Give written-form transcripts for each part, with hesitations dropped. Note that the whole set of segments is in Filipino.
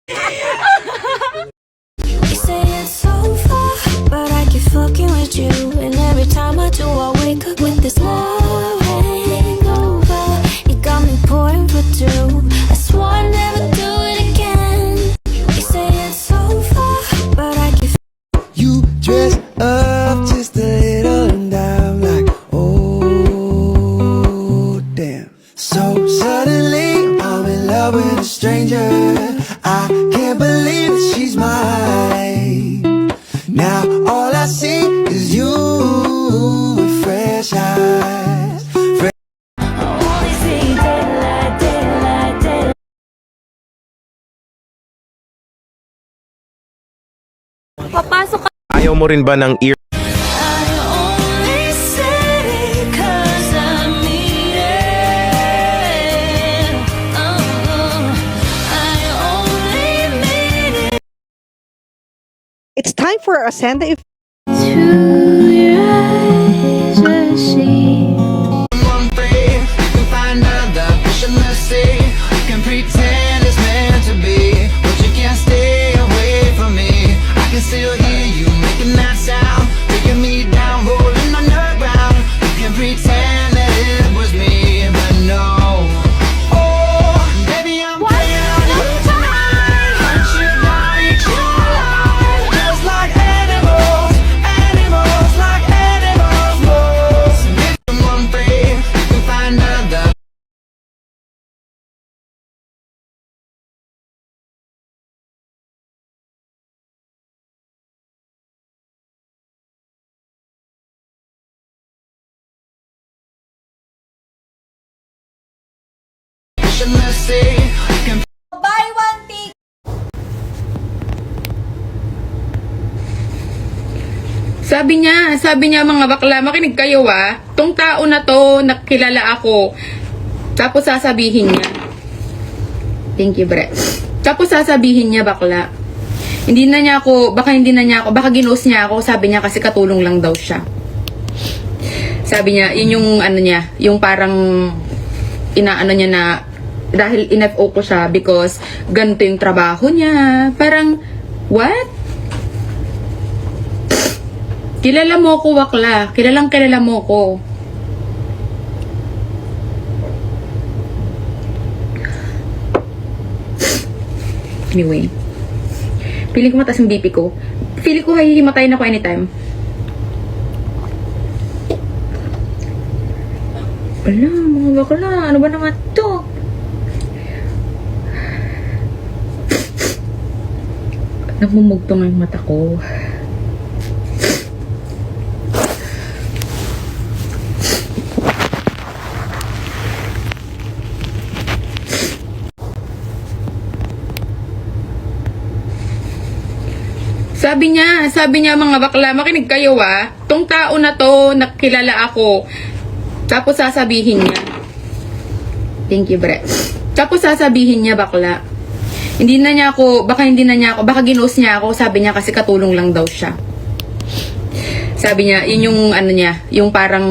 You say it's so far, but I keep fucking with you. And every time I do, I wake up with this love hangover. You got me pouring for two. I swore I'd never do it again. You say it's so far, but I keep. You dress up just a little and I'm like, oh damn. So suddenly I'm in love with a stranger. I can't believe that she's mine. Now all I see is you with fresh eyes. Only see daylight, daylight, daylight. Papasok ka. Ayaw mo rin ba ng ear? I only said it 'cause I mean it. I only mean it. It's time for a Senda if To your eyes, I see. I'm free, you can find another fish in the sea. You can pretend it's meant to be, but you can't stay away from me. I can still hear you making that sound, taking me down, rolling underground. You can pretend that it was me, but no. Oh, baby, I'm down tonight. Aren't you like you're alive? Just like animals, animals like animals. If I'm free, you can find another. Fish in the sea, you can. Buy one ticket. Sabi niya mga bakla, makinig kayo tong tao na to, nakilala ako. Tapos sasabihin niya, thank you bre. Tapos sasabihin niya bakla, baka ginost niya ako, sabi niya kasi katulong lang daw siya. Sabi niya, yun yung ano niya, yung parang inaano niya na, dahil in-FO ko siya because ganito yung trabaho niya. Parang, what? Kilala mo ko, bakla. Kilala mo ko. Anyway. Feeling ko mataas yung BP ko. Feeling ko hihimatayin ako anytime. Ala, mga bakla. Ano ba naman to? Namumugtong ang mata ko. Sabi niya mga bakla, makinig kayo tong tao na to, nakilala ako. Tapos sasabihin niya, thank you bre. Tapos sasabihin niya bakla, baka ginost niya ako, sabi niya kasi katulong lang daw siya. Sabi niya, yun yung ano niya, yung parang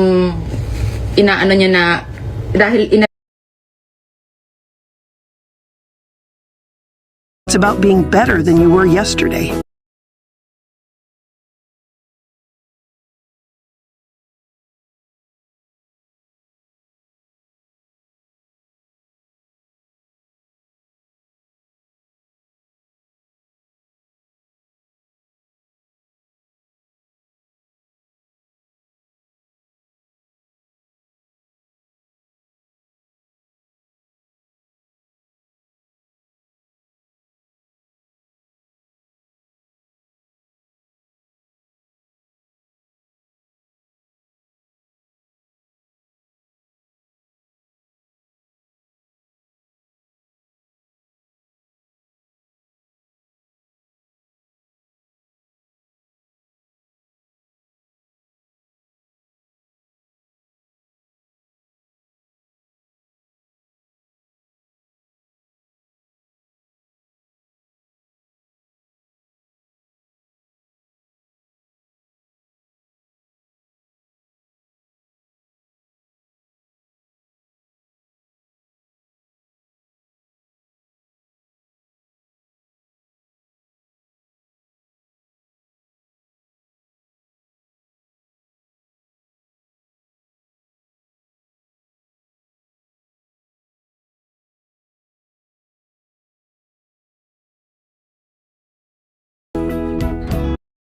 inaano niya na, dahil It's about being better than you were yesterday.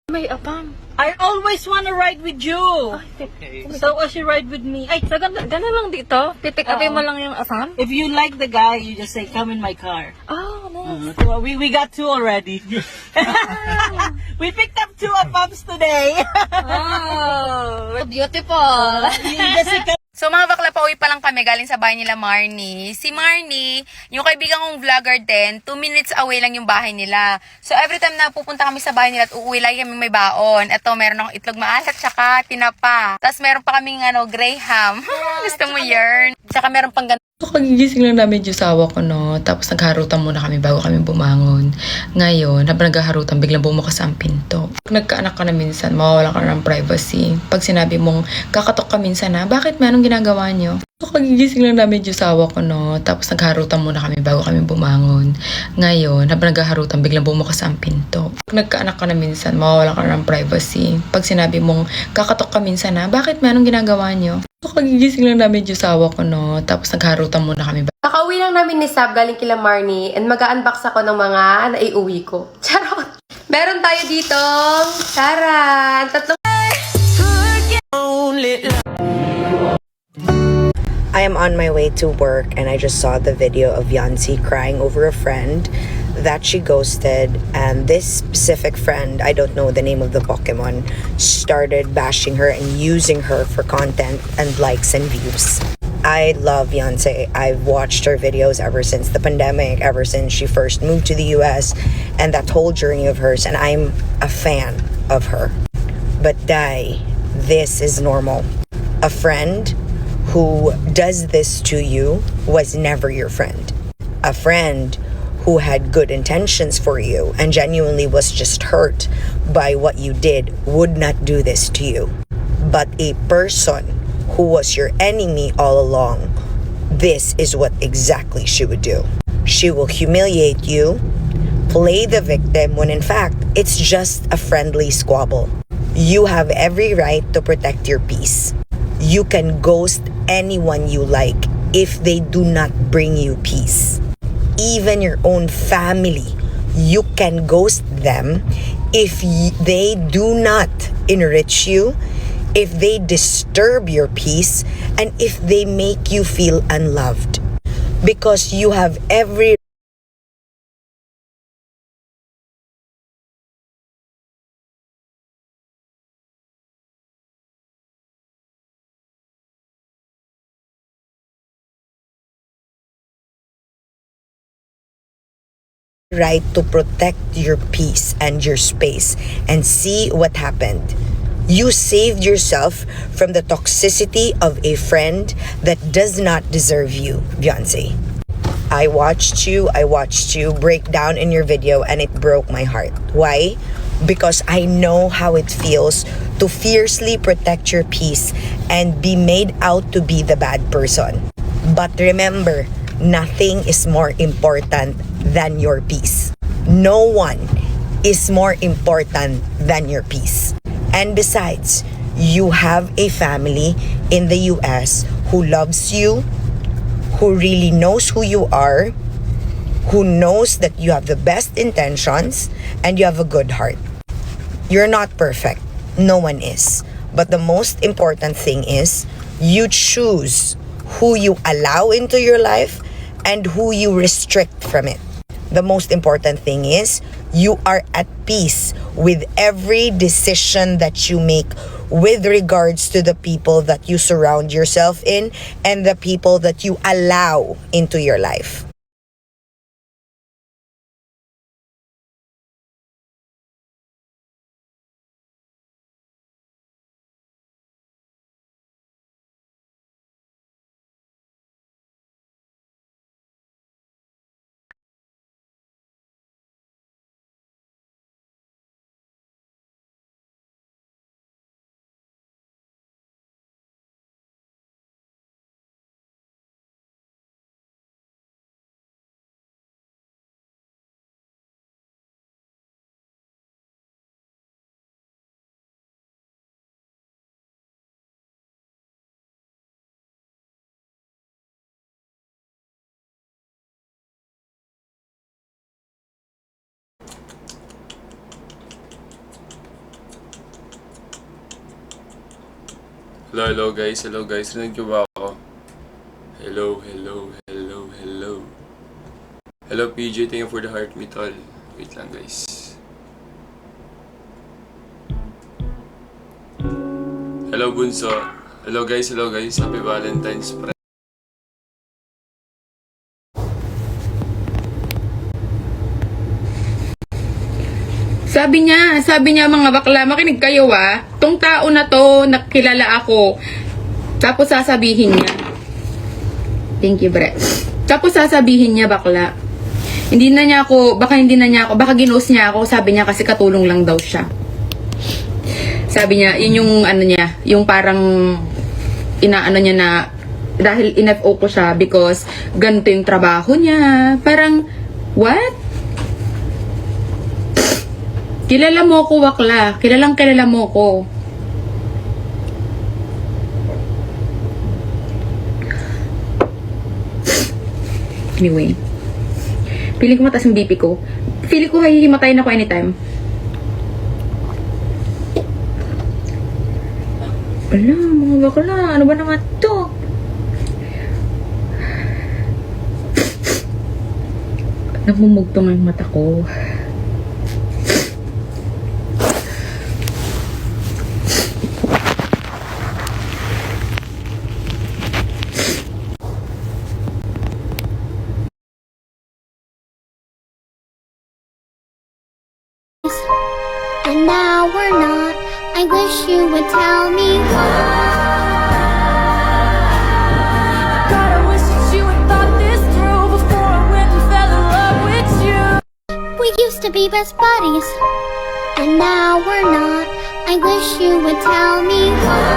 May apam. I always wanna ride with you. So, she ride with me. Ay, Gano'n lang dito? Pipick upin mo lang yung asam? if you like the guy, you just say, come in my car. Oh, nice. So, we got 2 already. We picked up 2 apams today. Oh, beautiful. So mga bakla, pauwi pa lang kami galing sa bahay nila Marnie. Si Marnie, yung kaibigan kong vlogger din, 2 minutes away lang yung bahay nila. So every time na pupunta kami sa bahay nila at uuwi lagi kami may baon. Ito, meron akong itlog maalat tsaka tinapa. Tapos meron pa kaming graham. Gusto mo yarn? Tsaka meron pang ganun. So, kagigising lang namin yung sawa ko, no? Tapos nagharutan muna kami bago kami bumangon. Ngayon, habang naghaharutan, biglang bumukas ang pinto. Pag nagkaanak ka na minsan, mawawala ka na ng privacy. Pag sinabi mong kakatok ka minsan na, bakit? Anong ginagawa nyo? So, kagigising lang namin yung sawa ko, no? Tapos naghaharutan muna kami bago kami bumangon. Ngayon, habang naghaharutan, biglang bumukas ang pinto. Pag nagkaanak ka na minsan, mawawala ka na ng privacy. Pag sinabi mong kakatok ka minsan na, bakit? Anong ginagawa nyo? So, kagigising lang namin yung sawa ko, no? Tapos nagharutan muna kami. Kakauwi lang namin ni Sab galing kila Marnie and mag-unbox ako ng mga naiuwi ko. Charot! Meron tayo ditong charan! Tatlong... I am on my way to work and I just saw the video of Yancy crying over a friend that she ghosted, and this specific friend, I don't know the name of the Pokemon, started bashing her and using her for content and likes and views. I love Yancy. I've watched her videos ever since the pandemic, ever since she first moved to the US, and that whole journey of hers, and I'm a fan of her. But Dai, this is normal. A friend who does this to you was never your friend. A friend who had good intentions for you and genuinely was just hurt by what you did would not do this to you. But a person who was your enemy all along, this is what exactly she would do. She will humiliate you, play the victim when in fact it's just a friendly squabble. You have every right to protect your peace. You can ghost anyone you like if they do not bring you peace. Even your own family, you can ghost them if they do not enrich you, if they disturb your peace, and if they make you feel unloved. Because you have every right to protect your peace and your space. And see what happened. You saved yourself from the toxicity of a friend that does not deserve you, Beyonce. I watched you break down in your video and it broke my heart. Why? Because I know how it feels to fiercely protect your peace and be made out to be the bad person. But remember, nothing is more important than your peace. No one is more important than your peace. And besides, you have a family in the US who loves you, who really knows who you are, who knows that you have the best intentions and you have a good heart. You're not perfect. No one is. But the most important thing is you choose who you allow into your life and who you restrict from it. The most important thing is you are at peace with every decision that you make with regards to the people that you surround yourself in and the people that you allow into your life. Hello guys, rinig niyo ba ako? Hello. Hello PJ, thank you for the heart me tol. Wait lang guys. Hello Bunso. Hello guys, happy Valentine's pre. Sabi niya mga bakla, makinig kayo tong tao na to, nakilala ako. Tapos sasabihin niya, thank you bre. Tapos sasabihin niya bakla, baka ginost niya ako, sabi niya kasi katulong lang daw siya. Sabi niya, yun yung ano niya, yung parang inaano niya na, dahil in-FO ko siya because ganito yung trabaho niya. Parang, what? Kilala mo ko, bakla. Kilala mo ko. Anyway. Feeling ko mataas yung BP ko. Feeling ko hihimatayin ako anytime. Ala, mga bakla. Ano ba naman to? Nagmumugtong ang mata ko. And now we're not. I wish you would tell me why. God, I wish that you had thought this through before I went and fell in love with you. We used to be best buddies, and now we're not. I wish you would tell me why.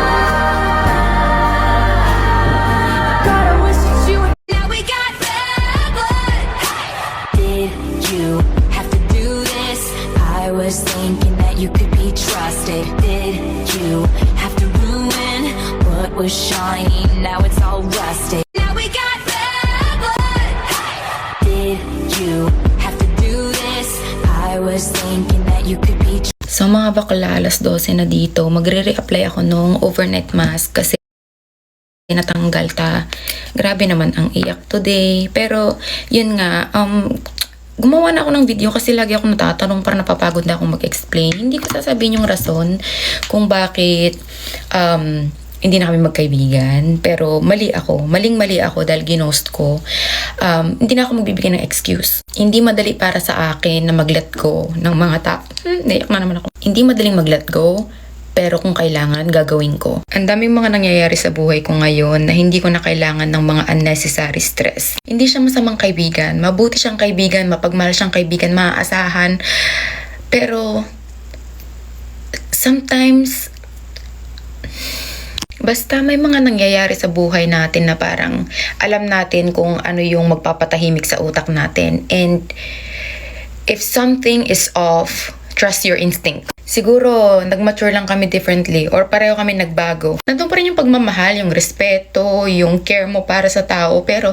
God, I wish that you would. Now we got bad blood. Did you have to do this? I was thinking that you could be trusted. Did you have to ruin what was shiny? Now it's all rusted. Now we got bad blood. Did you have to do this? I was thinking that you could be trusted. So mga bakla, alas 12 na dito. Magre-reapply ako nung overnight mask kasi natanggal ta. Grabe naman ang iyak today. Pero yun nga, gumawa na ako ng video kasi lagi ako natatanong, para napapagod na akong mag-explain. Hindi ko sasabihin yung rason kung bakit hindi na kami magkaibigan. Pero maling-mali ako dahil ginost ko. Hindi na ako magbibigay ng excuse. Hindi madali para sa akin na mag-let go ng mga naiyak na naman ako. Hindi madaling mag-let go, pero kung kailangan, gagawin ko. Ang daming mga nangyayari sa buhay ko ngayon na hindi ko na kailangan ng mga unnecessary stress. Hindi siya masamang kaibigan. Mabuti siyang kaibigan, mapagmahal siyang kaibigan, maaasahan. Pero, sometimes, basta may mga nangyayari sa buhay natin na parang alam natin kung ano yung magpapatahimik sa utak natin. And, if something is off, trust your instinct. Siguro, nag-mature lang kami differently or pareho kami nagbago. Nandun pa rin yung pagmamahal, yung respeto, yung care mo para sa tao. Pero,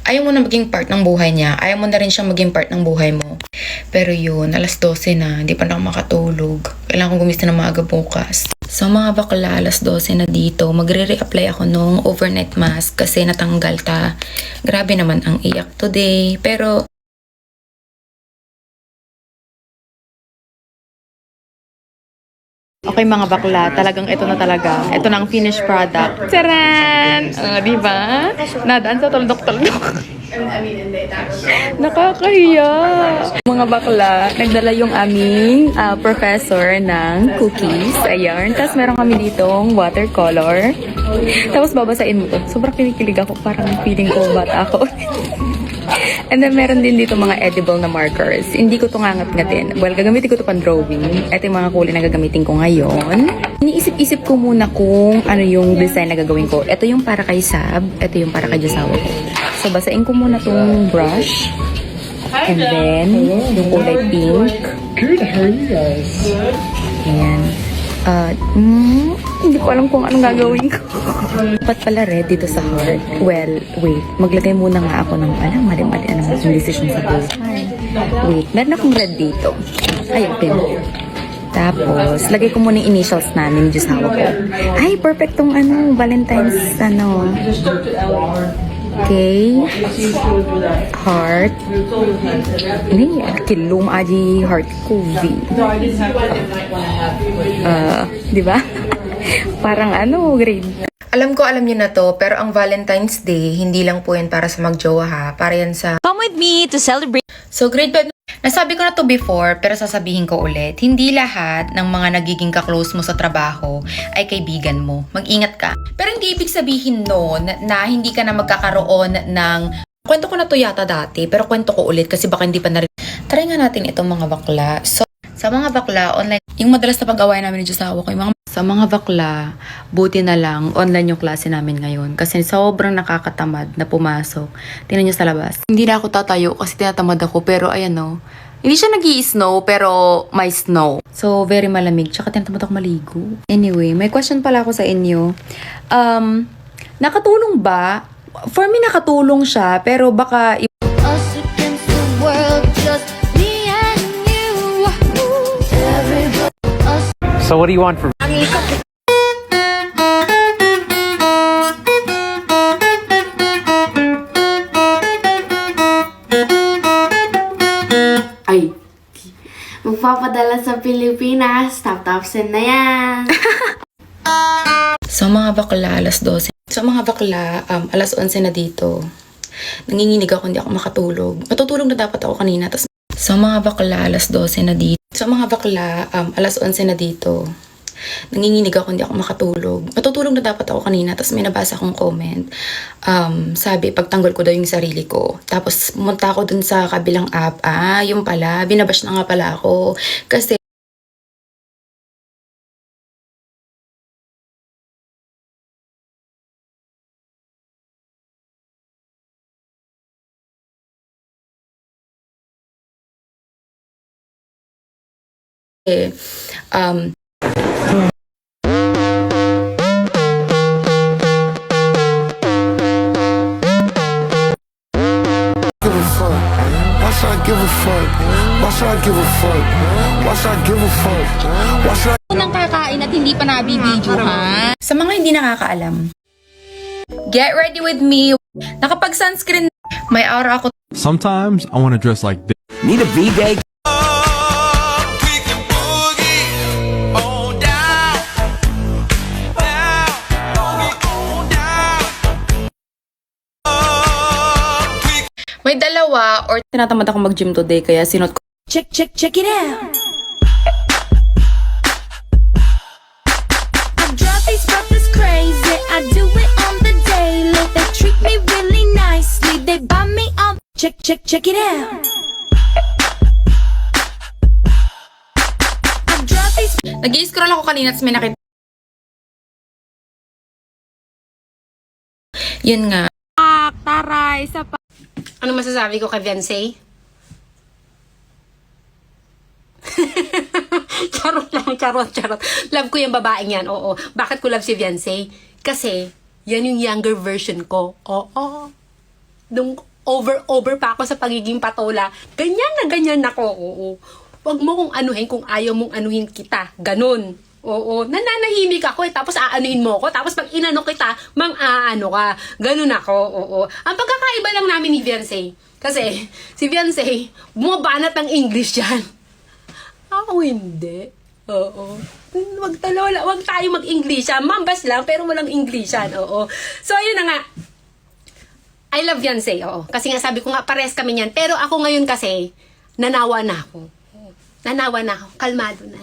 ayaw mo na maging part ng buhay niya. Ayaw mo na rin siyang maging part ng buhay mo. Pero yun, alas 12 na. Hindi pa na ako makatulog. Kailangan kong gumising na maaga bukas. So mga bakla, alas 12 na dito. Magre-reapply ako nung overnight mask kasi natanggal ta. Grabe naman ang iyak today. Pero, Okay mga bakla, talagang ito na talaga. Ito na ang finished product. Taran! Diba? Nadaan sa tuldok-tuldok. Nakakahiya. Mga bakla, nagdala yung aming professor ng cookies. Ayan. Tapos meron kami ditong watercolor. Tapos babasain mo to. Sobrang kinikilig ako. Parang feeling ko bata ako. And then, meron din dito mga edible na markers. Hindi ko ito ngangat-ngatin. Well, gagamitin ko ito pang drawing. Ito yung mga kulay na gagamitin ko ngayon. Iniisip-isip ko muna kung ano yung design na gagawin ko. Ito yung para kay Sab. Ito yung para kay Josawa ko. So, basain ko muna itong brush. And then, yung kulay pink. Good, how are you guys? Ayan. Hindi ko alam kung anong gagawin ko. Dapat pala red dito sa heart. Well, wait. Maglagay muna nga ako ng mali-mali. Ano yung decision sa buhay. Wait, meron akong red dito. Ay, pink. Tapos, lagay ko muna yung initials namin, Diyos hawa ko. Ay, perfect tong Valentine's, Okay. Heart. Ini, kilom aji heart ko, V. Di ba? Parang grade. Alam ko, alam niyo na to, pero ang Valentine's Day, hindi lang po yan para sa magjowa ha. Para yan sa... Come with me to celebrate. So, grade 5. Nasabi ko na to before, pero sasabihin ko ulit. Hindi lahat ng mga nagiging kaklose mo sa trabaho ay kaibigan mo. Mag-ingat ka. Pero hindi ibig sabihin nun na hindi ka na magkakaroon ng... Kwento ko na to yata dati, pero kwento ko ulit kasi baka hindi pa na rin. Try nga natin itong mga bakla. So, sa mga bakla, online... Yung madalas na pag-away namin yung asawa ko, yung mga... Sa mga bakla, buti na lang, online yung klase namin ngayon. Kasi sobrang nakakatamad na pumasok. Tingnan nyo sa labas. Hindi na ako tatayo kasi tinatamad ako. Pero ayan o. Hindi siya nag-i-snow pero may snow. So, very malamig. Tsaka tinatamad ako maligo. Anyway, may question pala ako sa inyo. Nakatulong ba? For me, nakatulong siya. Pero baka... Us against the world, just me and you. Everybody, us. So what do you want from Ay, magpapadala sa Pilipinas. Top sen na yan. Sa mga bakla, alas 12. Sa mga bakla, alas 11 na dito. Nanginginig ako, hindi ako makatulog. Matutulog na dapat ako kanina. Sa mga bakla, alas 12 na dito. Sa mga bakla, alas 11 na dito. Nanginginig ako, hindi ako makatulog. Matutulog na dapat ako kanina. Tapos may nabasa akong comment. Sabi, pagtanggol ko daw yung sarili ko. Tapos pumunta ako dun sa kabilang app. Yung pala, binabash na nga pala ako. Kasi Unang kakain at hindi pa nabibidyo, ha? sa mga hindi nakakaalam, get ready with me. Nakapag-sunscreen. May aura ako. Sometimes I want to dress like this. Need a V-Day. May dalawa or tinatamad ako mag-gym today kaya sinot ko. Check it out. I drive these brothers crazy. I do it on the daily. They treat me really nicely. They buy me on. Check it out. I drive these. Nag-i-scroll ako kanina at may nakita. Yun nga. Taray, sa Ano masasabi ko kay Viancé? Charot lang, charot. Love ko yung babaeng yan, oo. Bakit ko love si Viancé? Kasi, yan yung younger version ko. Oo. Nung over pa ako sa pagiging patola, ganyan ako, oo. Huwag mo kong anuhin kung ayaw mong anuhin kita. Ganun. Oo, nananahimik ako tapos aanuhin mo ako, tapos pag inano kita, mang-aano ka. Ganun ako, oo. Ang pagkakaiba lang namin ni Viancé, kasi si Viancé, bumabanat ng English yan. Ako hindi. Oo. Wag tayo mag-English. Mambas lang, pero walang English yan, oo. So, ayun na nga. I love Viancé, oo. Kasi nga sabi ko nga, pares kami niyan. Pero ako ngayon kasi, nanawa na ako. Kalmado na.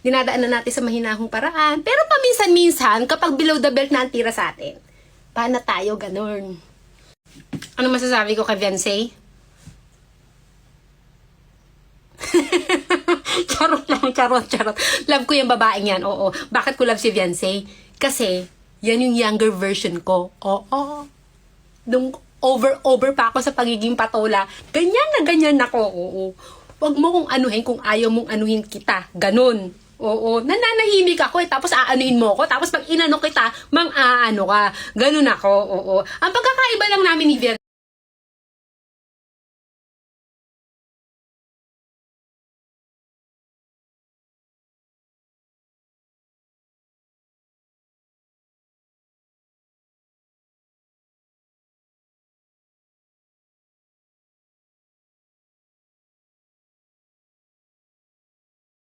Dinadaan na natin sa mahinahong paraan. Pero paminsan-minsan, kapag below the belt na ang tira sa atin, paano tayo ganun? Ano masasabi ko kay Viancé? Charot lang, charot. Love ko yung babaeng yan, oo. Bakit ko love si Viancé? Kasi, yan yung younger version ko. Oo. Nung over pa ako sa pagiging patola, ganyan ako, oo. Huwag mo kong anuhin kung ayaw mong anuhin kita. Ganun. Oo, nananahimik ako tapos aanuhin mo ako, tapos pag inano kita, mang-aano ka. Ganun ako, oo. Ang pagkakaiba lang namin ni Viancé,